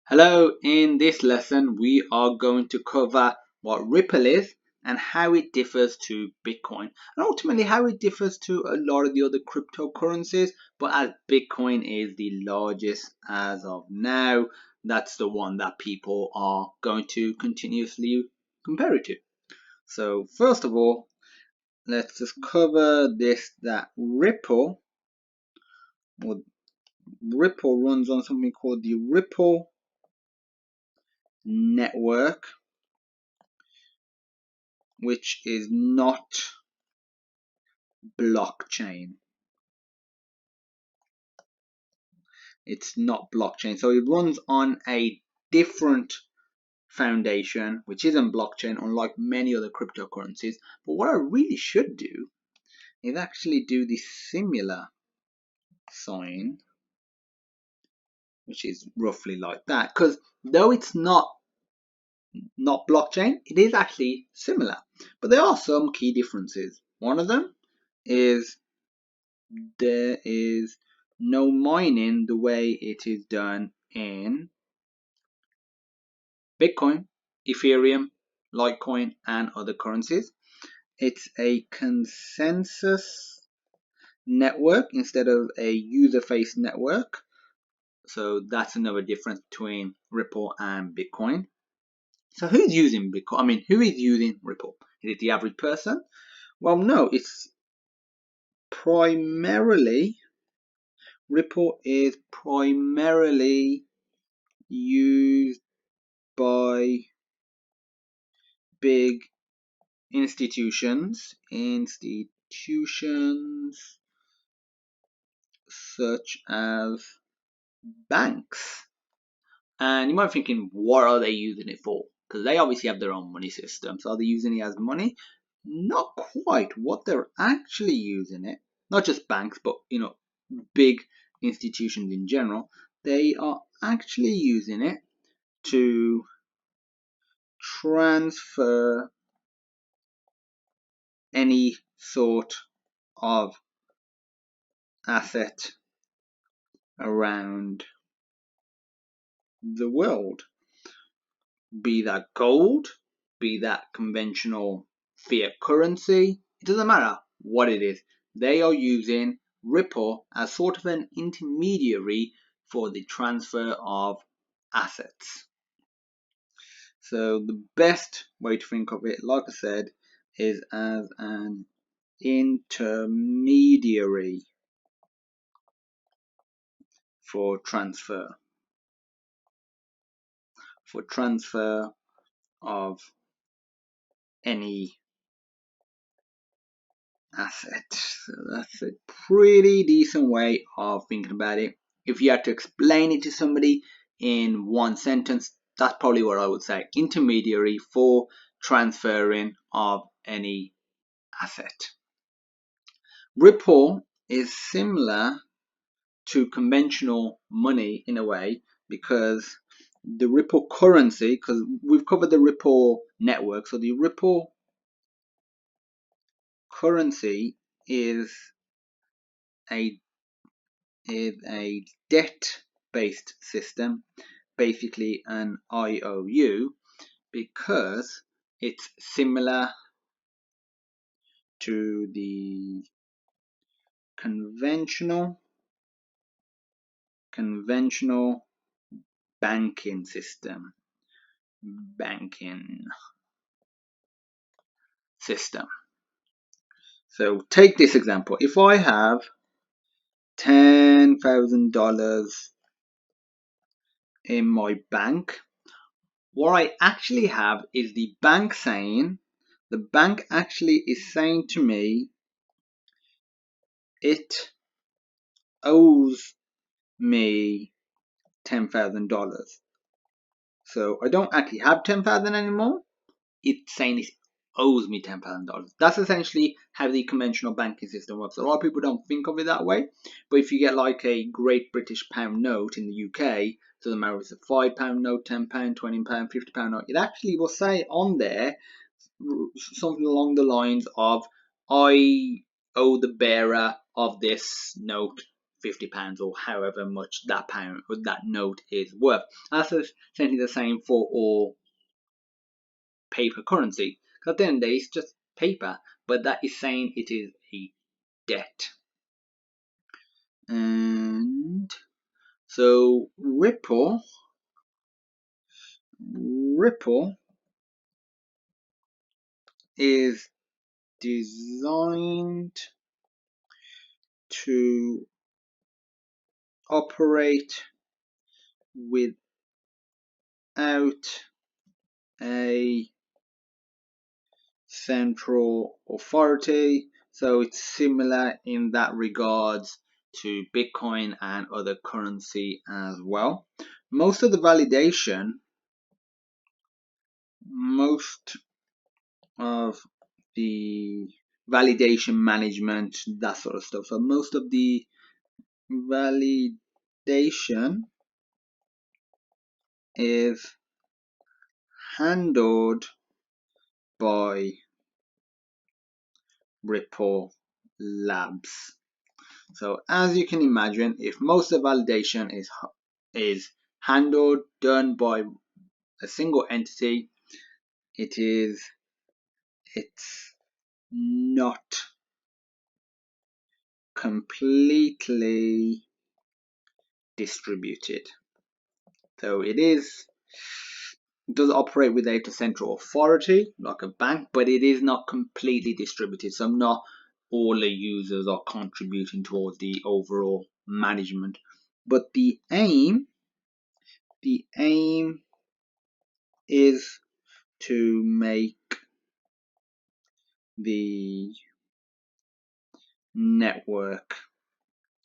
Hello, in this lesson we are going to cover what Ripple is and how it differs to Bitcoin, and ultimately how it differs to a lot of the other cryptocurrencies. But as Bitcoin is the largest as of now, that's the one that people are going to continuously compare it to. So first of all, let's just cover this, that Ripple runs on something called the Ripple network, which is not blockchain. It's not blockchain. So it runs on a different foundation, which isn't blockchain, unlike many other cryptocurrencies. But what I really should do is actually do the similar sign, which is roughly like that. Because though it's not blockchain, it is actually similar. But there are some key differences. One of them is there is no mining the way it is done in Bitcoin, Ethereum, Litecoin, and other currencies. It's a consensus network instead of a user-faced network. So that's another difference between Ripple and Bitcoin. So who's using Bitcoin? I mean, who is using Ripple? Is it the average person? Well, no, it's primarily, Ripple is primarily used by big institutions such as banks. And you might be thinking, what are they using it for? Because they obviously have their own money system. So are they using it as money? Not quite. What they're actually using it, not just banks, but big institutions in general, they are actually using it to transfer any sort of asset around the world, be that gold, be that conventional fiat currency. It doesn't matter what it is. They are using Ripple as sort of an intermediary for the transfer of assets. So the best way to think of it, like I said, is as an intermediary for transfer of any asset. So that's a pretty decent way of thinking about it. If you had to explain it to somebody in one sentence, that's probably what I would say. Intermediary for transferring of any asset. Ripple is similar to conventional money in a way, because the Ripple currency, because we've covered the Ripple network, so the Ripple currency is a debt-based system, basically an IOU, because it's similar to the conventional banking system. So take this example. If I have $10,000 in my bank, what I actually have is the bank actually is saying to me it owes me $10,000. So I don't actually have $10,000 anymore. It's saying it owes me $10,000. That's essentially how the conventional banking system works. A lot of people don't think of it that way, but if you get like a Great British Pound note in the UK, so the matter is a £5 note, £10, £20, £50 note, it actually will say on there something along the lines of, I owe the bearer of this note £50 or however much that pound or that note is worth. That's essentially the same for all paper currency. Because at the end of the day, it's just paper, but that is saying it is a debt. And so Ripple is designed to operate without a central authority. So it's similar in that regards to Bitcoin and other currency as well. Most of the validation, management, that sort of stuff. So most of the validation is handled by Ripple Labs. So as you can imagine, if most of the validation is done by a single entity, it's not completely distributed. So it does operate without a central authority like a bank, but it is not completely distributed. So not all the users are contributing towards the overall management. But the aim is to make the network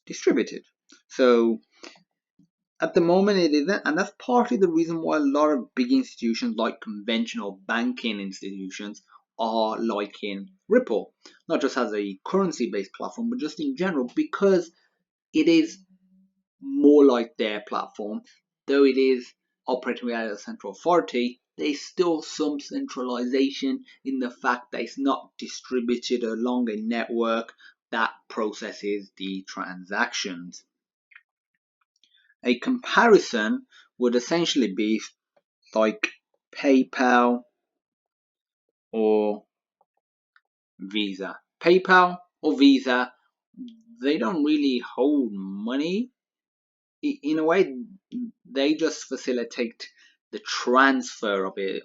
distributed. So at the moment it isn't, and that's partly the reason why a lot of big institutions like conventional banking institutions are liking Ripple, not just as a currency-based platform, but just in general, because it is more like their platform. Though it is operating without a central authority, there's still some centralization in the fact that it's not distributed along a network that processes the transactions. A comparison would essentially be like PayPal or Visa. PayPal or Visa, they don't really hold money. In a way, they just facilitate the transfer of it.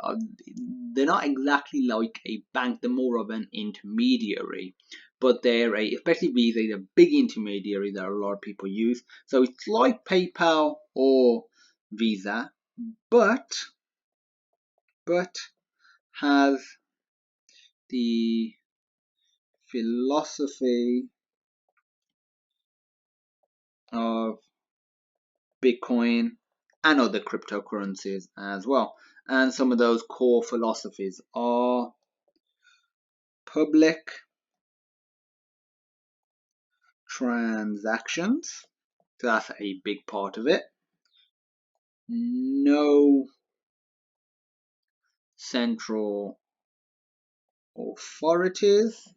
They're not exactly like a bank, they're more of an intermediary. But they're especially Visa, a big intermediary that a lot of people use. So it's like PayPal or Visa, but has the philosophy of Bitcoin and other cryptocurrencies as well. And some of those core philosophies are public transactions. So that's a big part of it. No central authorities.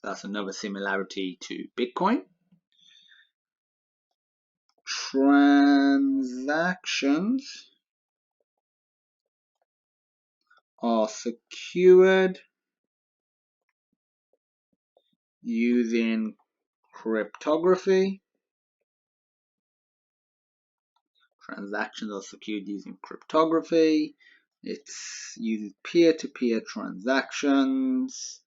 That's another similarity to Bitcoin. Transactions are secured using cryptography. Transactions are secured using cryptography. It's uses peer-to-peer transactions.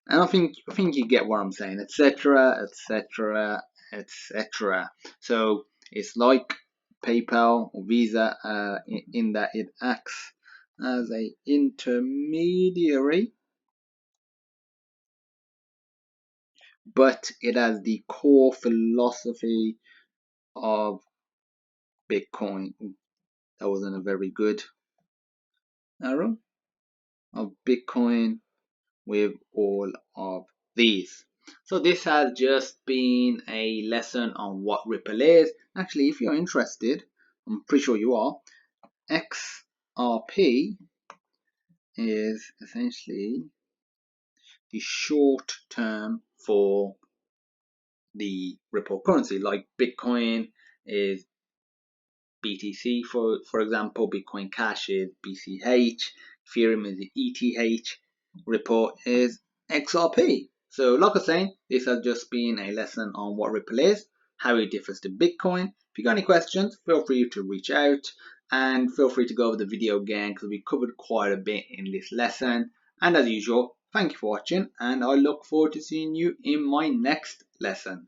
And I think you get what I'm saying, etc., etc., etc. So it's like PayPal or Visa in that it acts as an intermediary, but it has the core philosophy of Bitcoin. That wasn't a very good arrow. Of Bitcoin with all of these. So this has just been a lesson on what Ripple is. Actually, if you're interested, I'm pretty sure you are, XRP is essentially the short term for the report currency. Like Bitcoin is BTC, for example, Bitcoin Cash is BCH, Ethereum is ETH, Ripple is XRP. So like I was saying, this has just been a lesson on what Ripple is, how it differs to Bitcoin. If you got any questions, feel free to reach out and feel free to go over the video again because we covered quite a bit in this lesson. And as usual, thank you for watching and I look forward to seeing you in my next lesson.